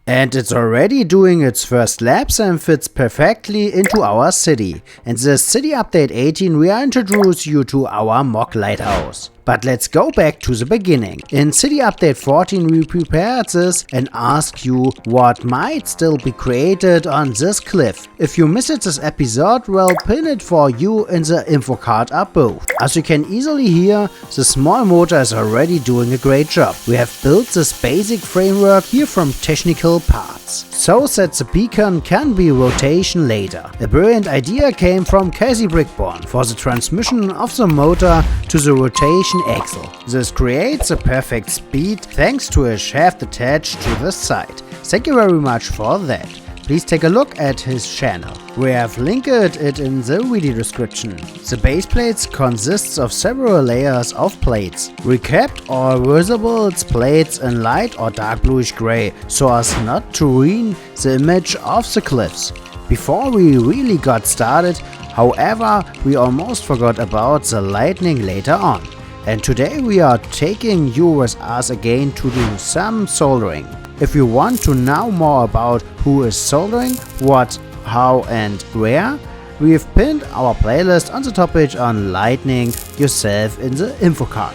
And it's already doing its first laps and fits perfectly into our city. In this City Update 18 we are introduce you to our mock lighthouse. But let's go back to the beginning. In City Update 14 we prepared this and asked you what might still be created on this cliff. If you missed this episode, we'll pin it for you in the info card above. As you can easily hear, the small motor is already doing a great job. We have built this basic framework here from technical parts, so that the beacon can be rotation later. A brilliant idea came from BRICKBORN for the transmission of the motor to the rotation axle. This creates a perfect speed thanks to a shaft attached to the side. Thank you very much for that. Please take a look at his channel. We have linked it in the video description. The base plates consists of several layers of plates. We kept all visible plates in light or dark bluish gray so as not to ruin the image of the cliffs. Before we really got started, however, we almost forgot about the lightning later on. And today we are taking you with us again to do some soldering. If you want to know more about who is soldering, what, how and where, we've pinned our playlist on the topic on lightning yourself in the info card.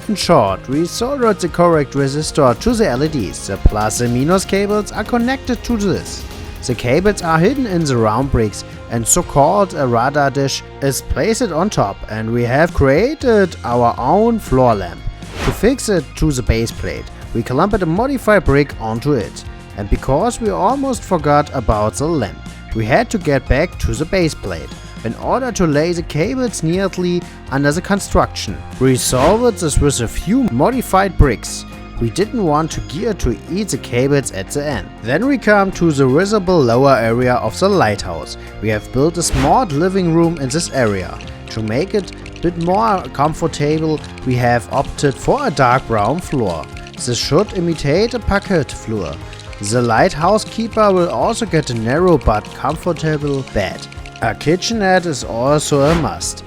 In short, we soldered the correct resistor to the LEDs. The plus and minus cables are connected to this. The cables are hidden in the round bricks and so-called a radar dish is placed on top, and we have created our own floor lamp. To fix it to the base plate, we clamped a modified brick onto it, and because we almost forgot about the lamp, we had to get back to the base plate in order to lay the cables neatly under the construction. We solved this with a few modified bricks. We didn't want to gear to eat the cables at the end. Then we come to the visible lower area of the lighthouse. We have built a smart living room in this area. To make it a bit more comfortable, we have opted for a dark brown floor. This should imitate a parquet floor. The lighthouse keeper will also get a narrow but comfortable bed. A kitchenette is also a must.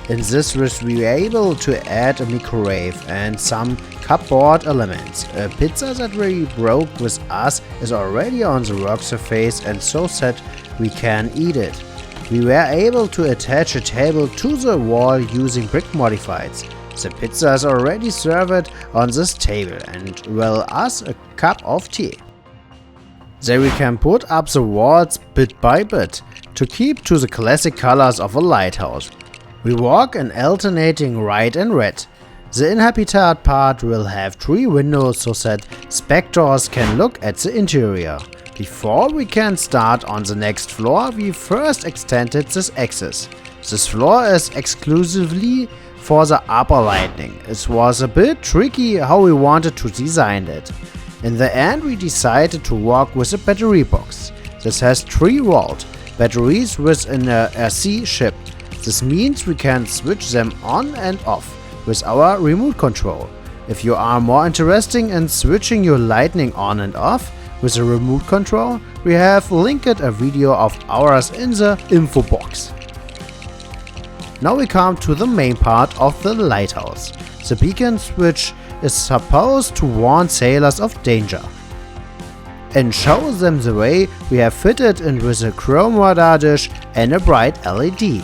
In this we were able to add a microwave and some cupboard elements. A pizza that we broke with us is already on the work surface and so that we can eat it. We were able to attach a table to the wall using brick modifieds. The pizza is already served on this table and well as a cup of tea. Then we can put up the walls bit by bit to keep to the classic colors of a lighthouse. We walk in alternating white and red. The inhabited part will have 3 windows so that spectators can look at the interior. Before we can start on the next floor, we first extended this axis. This floor is exclusively for the upper lightning. It was a bit tricky how we wanted to design it. In the end we decided to work with a battery box. This has 3 volt batteries within a RC chip. This means we can switch them on and off with our remote control. If you are more interested in switching your lightning on and off with a remote control, we have linked a video of ours in the info box. Now we come to the main part of the lighthouse. The beacon switch is supposed to warn sailors of danger and show them the way. We have fitted in with a chrome radar dish and a bright LED.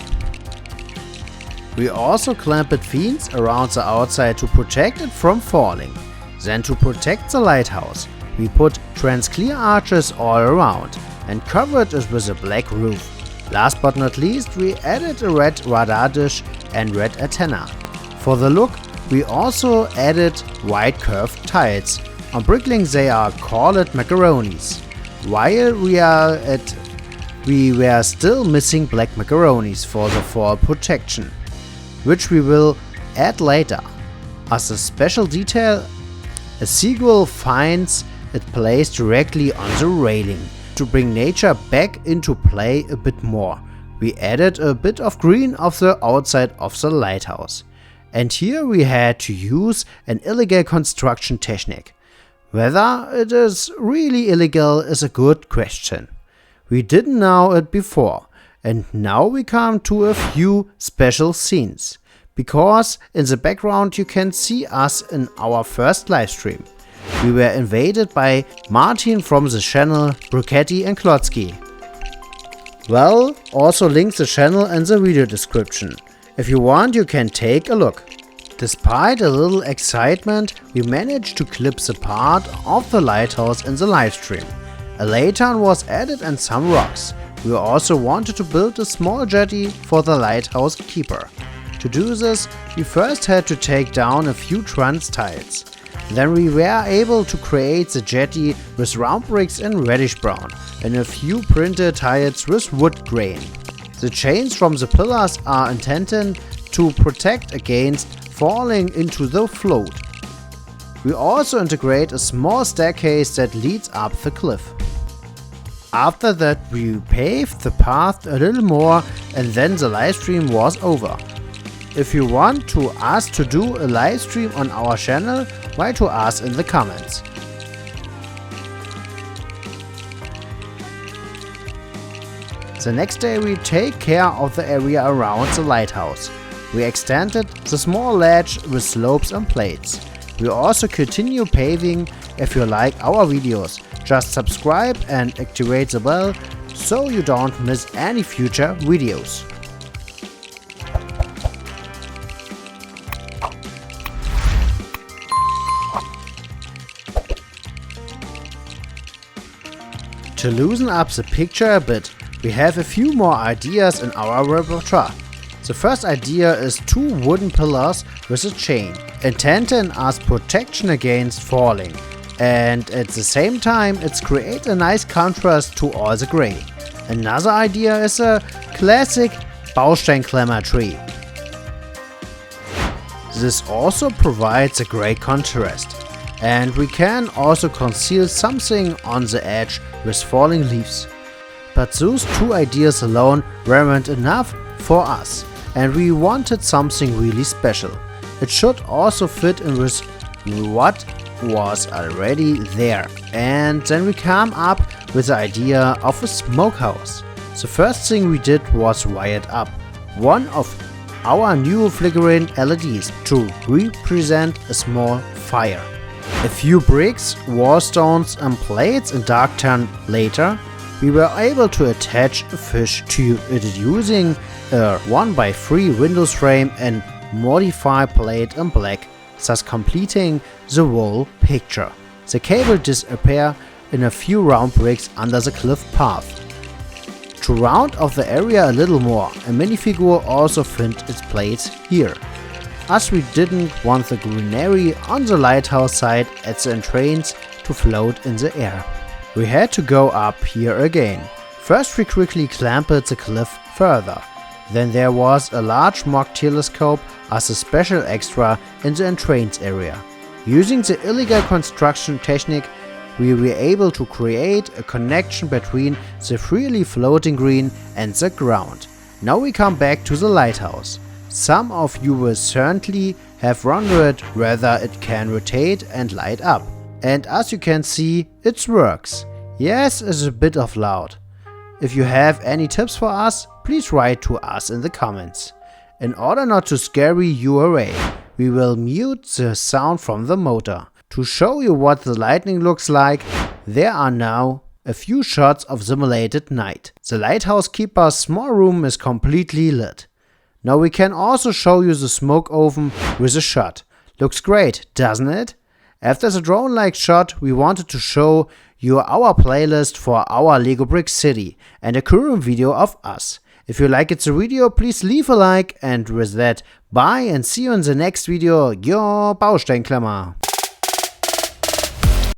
We also clamped fins around the outside to protect it from falling. Then to protect the lighthouse, we put trans-clear arches all around and covered it with a black roof. Last but not least, we added a red radar dish and red antenna. For the look, we also added white curved tiles. On brickling they are called macaronis. While we were still missing black macaronis for the fall protection, which we will add later. As a special detail, a seagull finds it placed directly on the railing. To bring nature back into play a bit more, we added a bit of green of the outside of the lighthouse. And here we had to use an illegal construction technique. Whether it is really illegal is a good question. We didn't know it before, and now we come to a few special scenes. Because in the background you can see us in our first livestream. we were invaded by Martin from the channel BRICKBORN and klotzky. Well, also link the channel in the video description. If you want, you can take a look. Despite a little excitement, we managed to clip the part of the lighthouse in the livestream. A lantern was added and some rocks. We also wanted to build a small jetty for the lighthouse keeper. To do this, we first had to take down a few trans tiles. Then we were able to create the jetty with round bricks in reddish brown and a few printed tiles with wood grain. The chains from the pillars are intended to protect against falling into the float. We also integrate a small staircase that leads up the cliff. After that, we paved the path a little more and then the livestream was over. If you want to us to do a livestream on our channel, write to us in the comments. The next day we take care of the area around the lighthouse. We extended the small ledge with slopes and plates. We also continue paving. If you like our videos, just subscribe and activate the bell so you don't miss any future videos. To loosen up the picture a bit, we have a few more ideas in our repertoire. The first idea is two wooden pillars with a chain, intended as protection against falling, and at the same time it creates a nice contrast to all the grey. Another idea is a classic Bausteinklemmer tree. This also provides a great contrast, and we can also conceal something on the edge with falling leaves. But those two ideas alone weren't enough for us, and we wanted something really special. It should also fit in with what was already there, and then we came up with the idea of a smokehouse. The first thing we did was wire it up one of our new flickering LEDs to represent a small fire. A few bricks, wall stones and plates in dark tan later, we were able to attach a fish to it using a 1x3 Windows frame and modify plate in black, thus completing the whole picture. The cable disappeared in a few round bricks under the cliff path. To round off the area a little more, a minifigure also found its place here, as we didn't want the greenery on the lighthouse side at the entrance to float in the air. We had to go up here again. First we quickly clamped the cliff further. Then there was a large mock telescope as a special extra in the entrance area. Using the illegal construction technique, we were able to create a connection between the freely floating green and the ground. Now we come back to the lighthouse. Some of you will certainly have wondered whether it can rotate and light up. And as you can see, it works. Yes, it's a bit of loud. If you have any tips for us, please write to us in the comments. In order not to scare you away, we will mute the sound from the motor. To show you what the lightning looks like, there are now a few shots of simulated night. The lighthouse keeper's small room is completely lit. Now we can also show you the smoke oven with a shot. Looks great, doesn't it? After the drone-like shot, we wanted to show you our playlist for our Lego Brick City and a current video of us. If you liked the video, please leave a like, and with that, bye and see you in the next video. Your Bausteinklemmer.